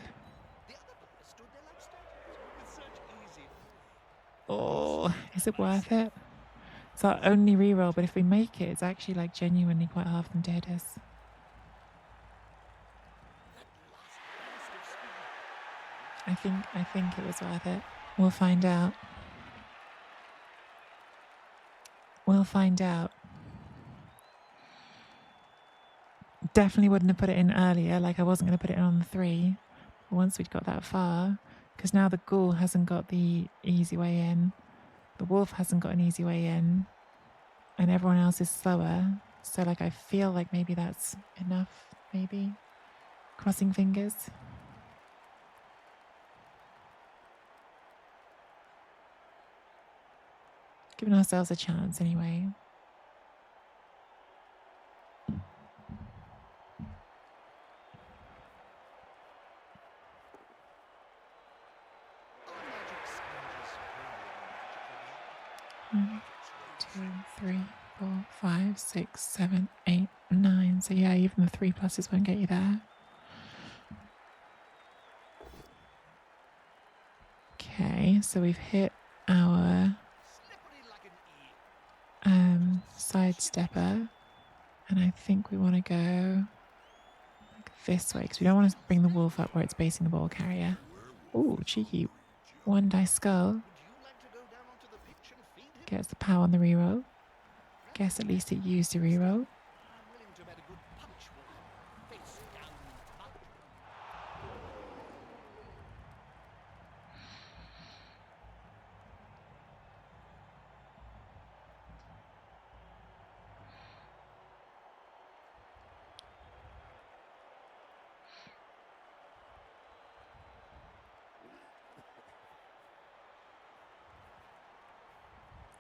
The other players stood there like statues with such easy. Oh, is it worth it? It's our only reroll, but if we make it, it's actually, like, genuinely quite hard for them to hit us. I think it was worth it. We'll find out. We'll find out. definitely wouldn't have put it in earlier. Like I wasn't going to put it in on the 3. But once we'd got that far, because now the ghoul hasn't got the easy way in, the wolf hasn't got an easy way in, and everyone else is slower. So like I feel like maybe that's enough. Maybe crossing fingers. Giving ourselves a chance anyway. Our magic sponges 1, 2, 3, 4, 5, 6, 7, 8, 9. So yeah, even the 3 pluses won't get you there. Okay, so we've hit our slippery like an eel. sidestepper, and I think we want to go like this way because we don't want to bring the wolf up where it's basing the ball carrier. Ooh, cheeky 1 dice skull. Would you like to go down onto the pitch and feed him? Gets the power on the reroll. Guess at least it used a reroll. I'm willing to bet a good punch will face down up.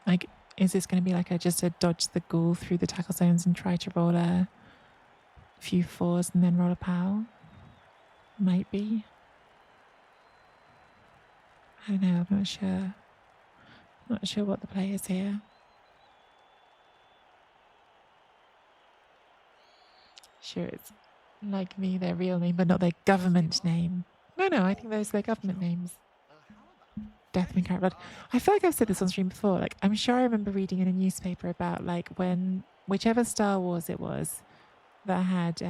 Like, is this going to be like just a dodge the ghoul through the tackle zones and try to roll a few 4s and then roll a pow? Might be. I don't know, I'm not sure. Not sure what the play is here. Sure, it's like me, their real name, but not their government name. No, I think those are their government names. Death and Carrot Blood. I feel like I've said this on stream before. Like, I'm sure I remember reading in a newspaper about like when whichever Star Wars it was that had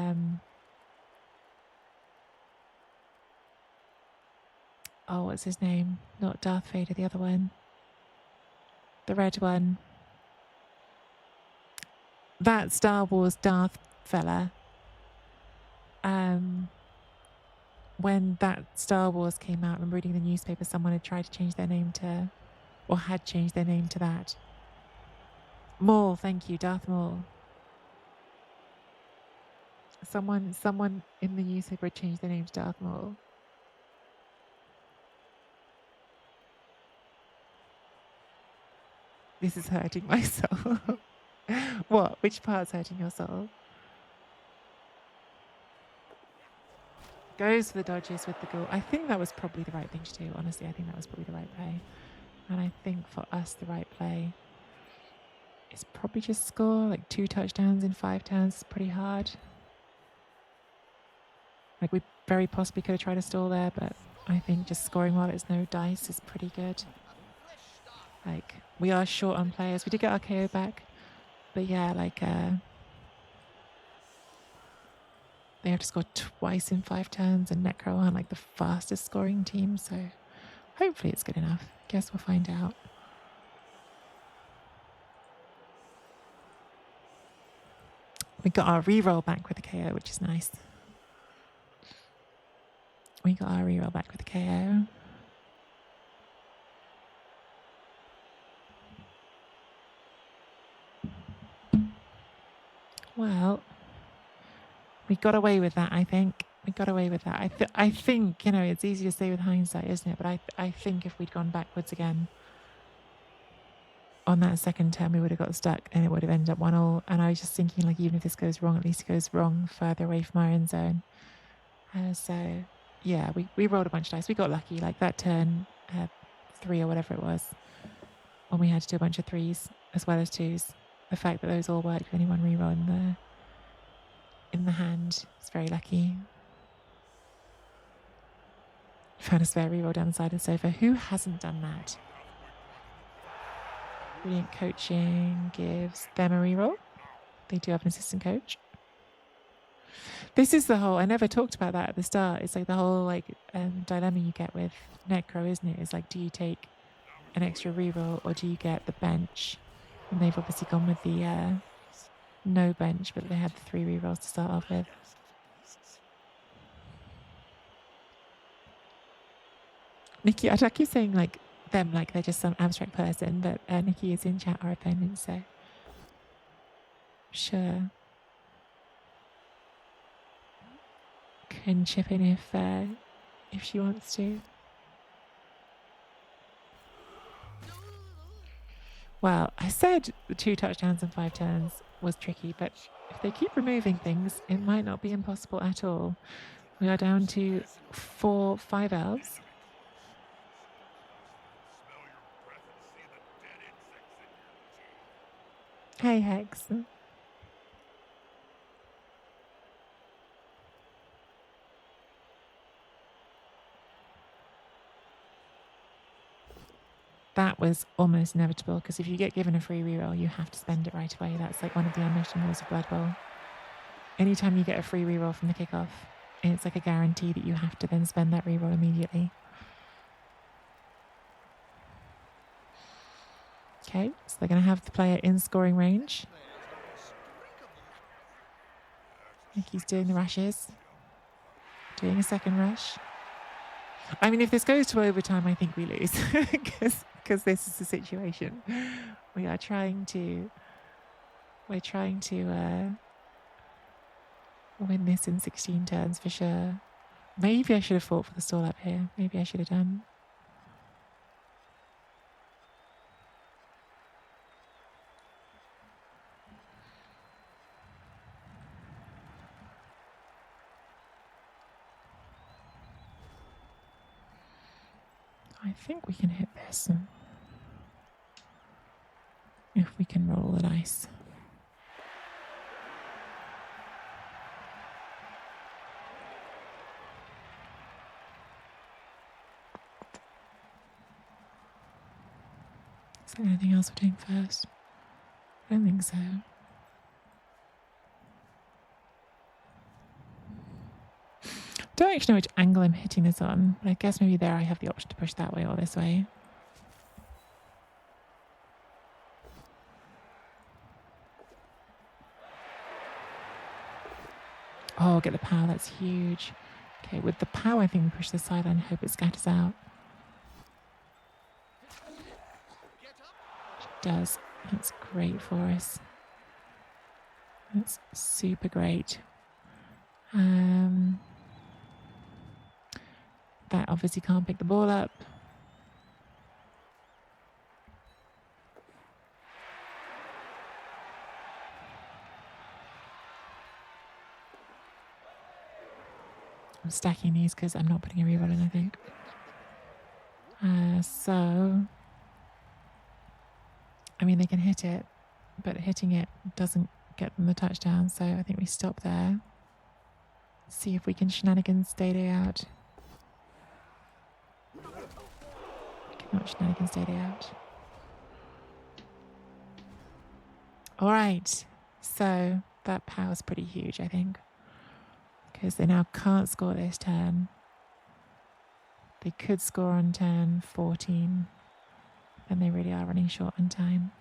oh, what's his name? Not Darth Vader, the other one. The red one. That Star Wars Darth fella. When that Star Wars came out, I'm reading the newspaper, someone had tried to change their name to, or had changed their name to that. Maul, thank you, Darth Maul. Someone in the newspaper had changed their name to Darth Maul. This is hurting my soul. What? Which part's hurting your soul? Goes for the dodges with the ghoul. I think that was probably the right thing to do. Honestly, I think that was probably the right play. And I think for us, the right play is probably just score like 2 touchdowns in 5 turns. It's pretty hard. Like we very possibly could have tried to stall there, but I think just scoring while there's no dice is pretty good. Like we are short on players. We did get our KO back, but yeah, like they have to score twice in 5 turns, and Necro aren't like the fastest scoring team, so hopefully it's good enough. Guess we'll find out. We got our reroll back with the KO, which is nice. We got our reroll back with the KO. Well, we got away with that, I think. We got away with that. I think, you know, it's easy to say with hindsight, isn't it? But I think if we'd gone backwards again on that second turn, we would have got stuck and it would have ended up 1-1. And I was just thinking, like, even if this goes wrong, at least it goes wrong further away from our end zone. So, yeah, we rolled a bunch of dice. We got lucky. Like, that turn, 3 or whatever it was, when we had to do a bunch of 3s as well as 2s. The fact that those all worked with only 1 reroll in the hand is very lucky. Found a spare reroll down the side of the sofa. Who hasn't done that? Brilliant coaching gives them a reroll. They do have an assistant coach. This is the whole, I never talked about that at the start. It's like the whole like dilemma you get with Necro, isn't it? It's like, do you take an extra reroll or do you get the bench? And they've obviously gone with no bench, but they had the 3 rerolls to start off with. Nikki, I keep saying like them like they're just some abstract person, but Nikki is in chat, our opponent, so sure. Can chip in if she wants to. Well, I said the 2 touchdowns and 5 turns was tricky, but if they keep removing things, it might not be impossible at all. We are down to 4 5 elves. Hey, Hex. That was almost inevitable, because if you get given a free reroll, you have to spend it right away. That's like one of the unwritten rules of Blood Bowl. Anytime you get a free reroll from the kickoff, it's like a guarantee that you have to then spend that reroll immediately. Okay, so they're going to have the player in scoring range. Nikki's doing the rushes. Doing a second rush. I mean, if this goes to overtime, I think we lose, because this is the situation. We're trying to win this in 16 turns for sure. Maybe I should have fought for the stall up here. Maybe I should have done. I think we can hit this if we can roll the dice. Is there anything else we're doing first? I don't think so. Don't actually know which angle I'm hitting this on, but I guess maybe there I have the option to push that way or this way. Oh, get the power, that's huge. Okay, with the power, I think we push the sideline, hope it scatters out. It does. That's great for us. That's super great. That obviously can't pick the ball up. I'm stacking these because I'm not putting a reroll in, I think. So, I mean, they can hit it, but hitting it doesn't get them the touchdown. So I think we stop there. See if we can shenanigans day out. Not shenanigans day out. All right. So that power's pretty huge, I think. Because they now can't score this turn. They could score on turn 14. And they really are running short on time.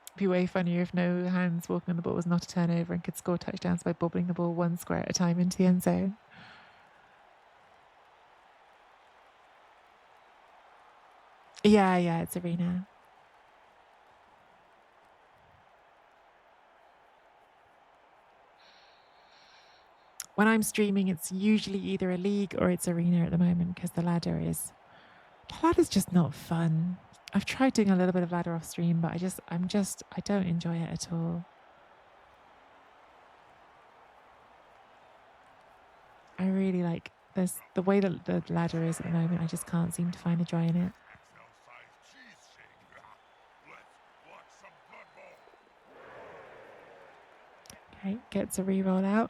It'd be way funnier if no hands walking on the ball was not a turnover and could score touchdowns by bobbling the ball 1 square at a time into the end zone. Yeah, it's arena. When I'm streaming, it's usually either a league or it's arena at the moment, because the ladder's just not fun. I've tried doing a little bit of ladder off stream, but I don't enjoy it at all. I really like the way that the ladder is at the moment. I just can't seem to find the joy in it. Okay, gets a reroll out.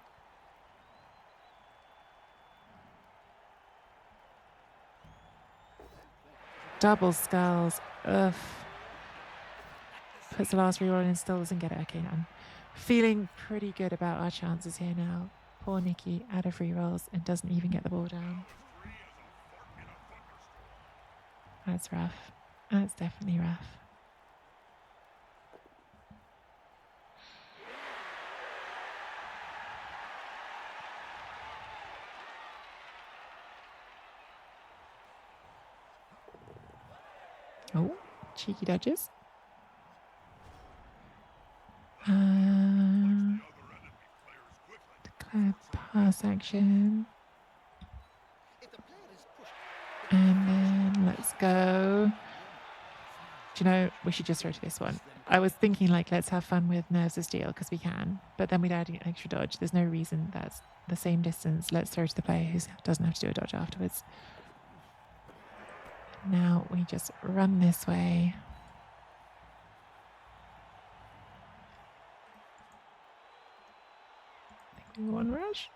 Double skulls. Ugh. Puts the last reroll in and still doesn't get it. Okay, Feeling pretty good about our chances here now. Poor Nikki out of rerolls and doesn't even get the ball down. That's rough. That's definitely rough. Oh, cheeky dodges. Declare pass action. If the player is pushed, And then let's go. Do you know, we should just throw to this one. I was thinking, like, let's have fun with Nerves of Steel because we can, but then we'd add an extra dodge. There's no reason that's the same distance. Let's throw to the player who doesn't have to do a dodge afterwards. Now we just run this way. One rush.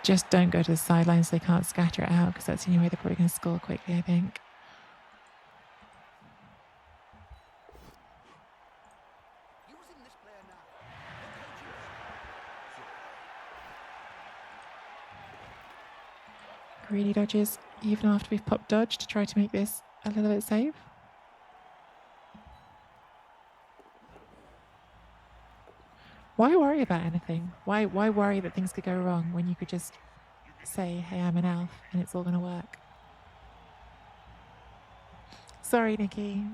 Just don't go to the sidelines so they can't scatter it out because that's the only way they're probably going to score quickly, I think. using this player now. Greedy dodges even after we've popped dodge to try to make this a little bit safe. Why worry about anything? Why worry that things could go wrong when you could just say, hey, I'm an elf and it's all going to work? Sorry, Nikki.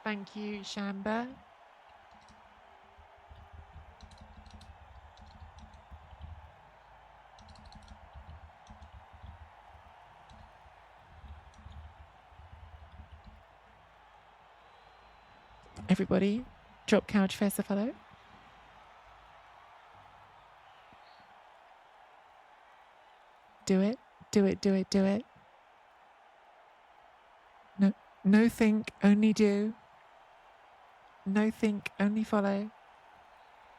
Thank you, Shamba. Everybody, drop couch first to follow. Do it, do it, do it, do it. No think, only do. No think, only follow.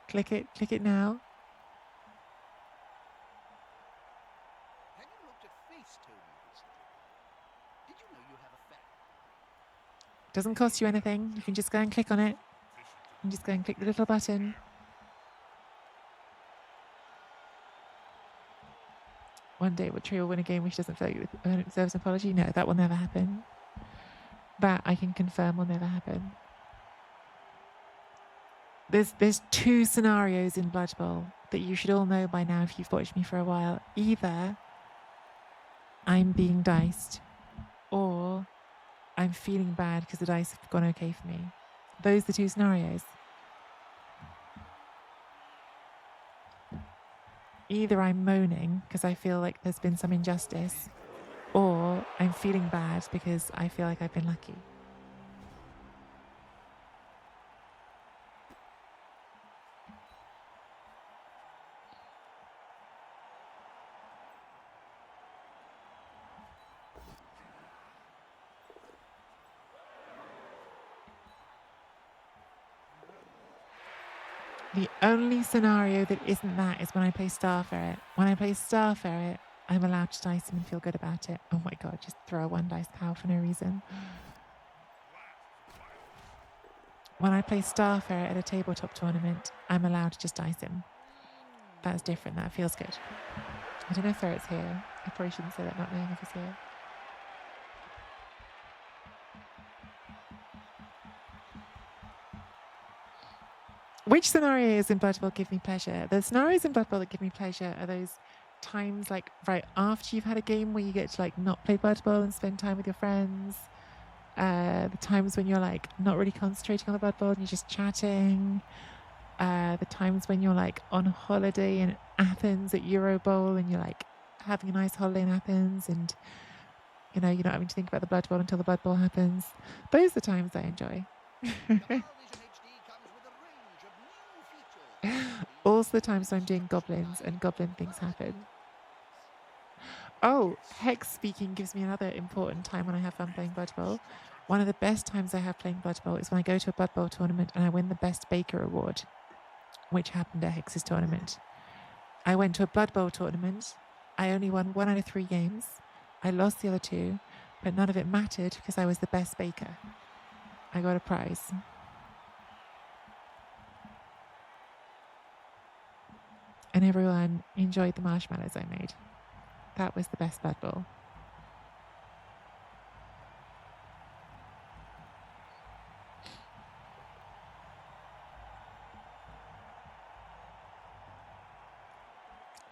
Click it now. Have you looked at Facetune recently? Did you know you have a fan? Doesn't cost you anything. You can just go and click on it. And just go and click the little button. One day Tree will win a game which doesn't feel like it deserves an apology. No, that will never happen. That I can confirm will never happen. There's two scenarios in Blood Bowl that you should all know by now if you've watched me for a while. Either I'm being diced or I'm feeling bad because the dice have gone okay for me. Those are the two scenarios. Either I'm moaning because I feel like there's been some injustice, or I'm feeling bad because I feel like I've been lucky. The only scenario that isn't that is when I play Star Ferret. When I play Star Ferret, I'm allowed to dice him and feel good about it. Oh my god, just throw a one dice power for no reason. When I play Star Ferret at a tabletop tournament, I'm allowed to just dice him. That's different, that feels good. I don't know if Ferret's here. I probably shouldn't say that not knowing if he's here. Which scenarios in Blood Bowl give me pleasure? The scenarios in Blood Bowl that give me pleasure are those times like right after you've had a game where you get to like not play Blood Bowl and spend time with your friends. The times when you're like not really concentrating on the Blood Bowl and you're just chatting. The times when you're like on holiday in Athens at Euro Bowl and you're like having a nice holiday in Athens and you know you're not having to think about the Blood Bowl until the Blood Bowl happens. Those are the times I enjoy. Also the times when I'm doing goblins and goblin things happen. Oh, Hex speaking gives me another important time when I have fun playing Blood Bowl. One of the best times I have playing Blood Bowl is when I go to a Blood Bowl tournament and I win the Best Baker Award, which happened at Hex's tournament. I went to a Blood Bowl tournament. I only won 1 out of 3 games. I lost the other 2, but none of it mattered because I was the best baker. I got a prize. And everyone enjoyed the marshmallows I made. That was the best Blood Bowl.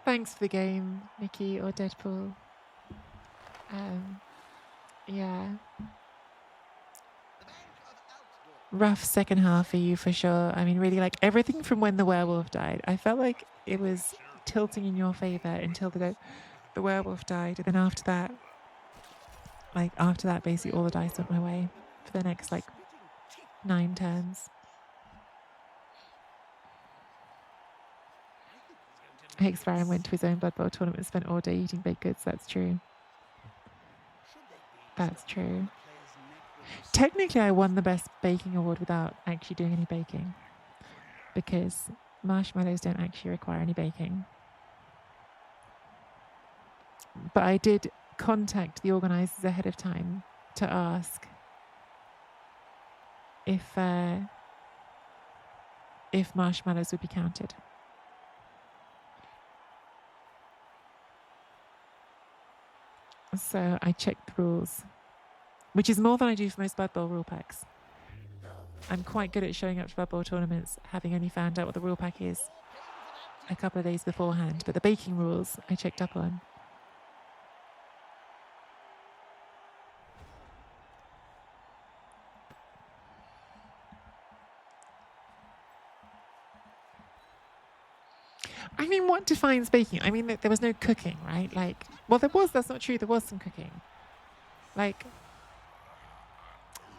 Thanks for the game, Nikki or Deadpool. Yeah. Rough second half for you for sure. I mean, really, like everything from when the werewolf died. I felt like it was tilting in your favor until the werewolf died. And then after that, basically all the dice went my way for the next 9 turns. Hexbaron went to his own Blood Bowl tournament and spent all day eating baked goods. That's true. That's true. Technically, I won the best baking award without actually doing any baking because marshmallows don't actually require any baking. But I did contact the organisers ahead of time to ask if marshmallows would be counted. So I checked the rules, which is more than I do for most Blood Bowl rule packs. I'm quite good at showing up to Blood Bowl tournaments, having only found out what the rule pack is a couple of days beforehand. But the baking rules I checked up on. I mean, what defines baking? I mean, there was no cooking, right? Well, there was. That's not true. There was some cooking.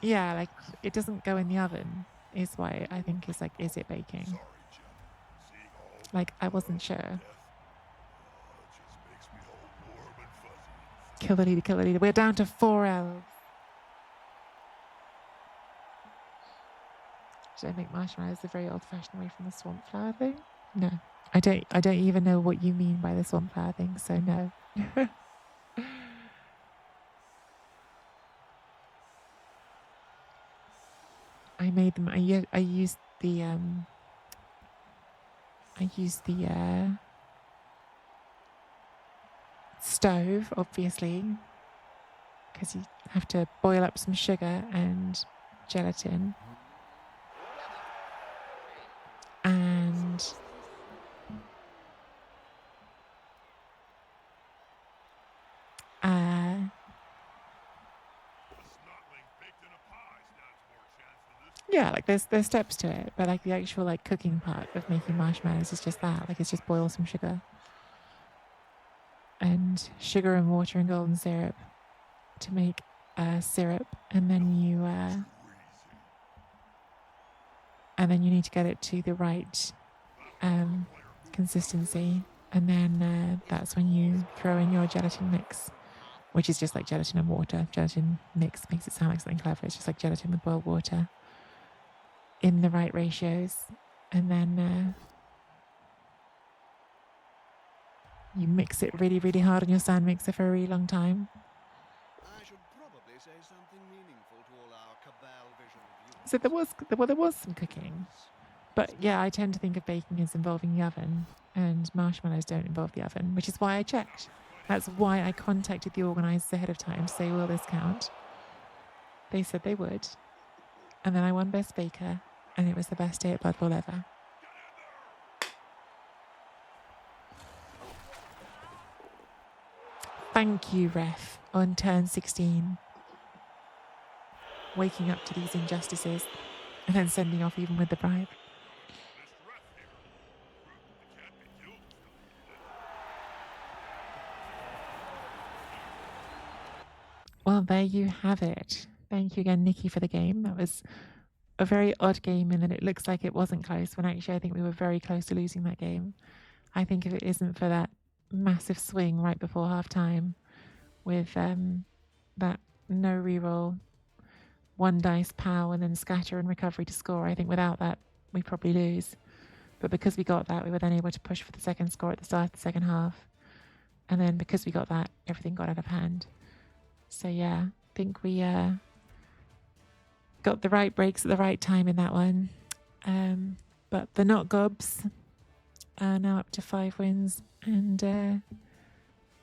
Yeah, it doesn't go in the oven. Is why I think is is it baking? I wasn't sure. Kill the leader, kill the leader. We're down to 4 elves. Should I make marshmallows the very old-fashioned way from the swamp flower thing? No. I don't even know what you mean by the swamp flower thing, so no. I made them. I used the stove, obviously, because you have to boil up some sugar and gelatin. And yeah, there's steps to it, but the actual cooking part of making marshmallows is just that. It's just boil some sugar and water and golden syrup to make syrup, and then you need to get it to the right consistency, and then that's when you throw in your gelatin mix, which is just gelatin and water. Gelatin mix makes it sound like something clever. It's just gelatin with boiled water in the right ratios, and then you mix it really, really hard on your stand mixer for a really long time. I should probably say something meaningful to all our Cabal Vision viewers. So there was some cooking, but yeah, I tend to think of baking as involving the oven, and marshmallows don't involve the oven, which is why I checked. That's why I contacted the organisers ahead of time to say, will this count? They said they would, and then I won Best Baker, and it was the best day at Blood Bowl ever. Thank you, ref, on turn 16. Waking up to these injustices and then sending off even with the bribe. Well, there you have it. Thank you again, Nikki, for the game. That was a very odd game in that it looks like it wasn't close, when actually I think we were very close to losing that game. I think if it isn't for that massive swing right before half-time with that no reroll, 1 dice pow, and then scatter and recovery to score, I think without that, we probably lose. But because we got that, we were then able to push for the second score at the start of the second half. And then because we got that, everything got out of hand. So yeah, I think we got the right breaks at the right time in that one. But the Not Gobs are now up to 5 wins and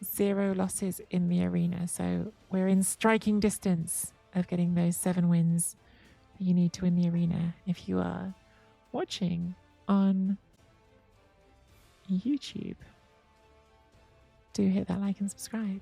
0 losses in the arena. So we're in striking distance of getting those 7 wins that you need to win the arena. If you are watching on YouTube, do hit that like and subscribe.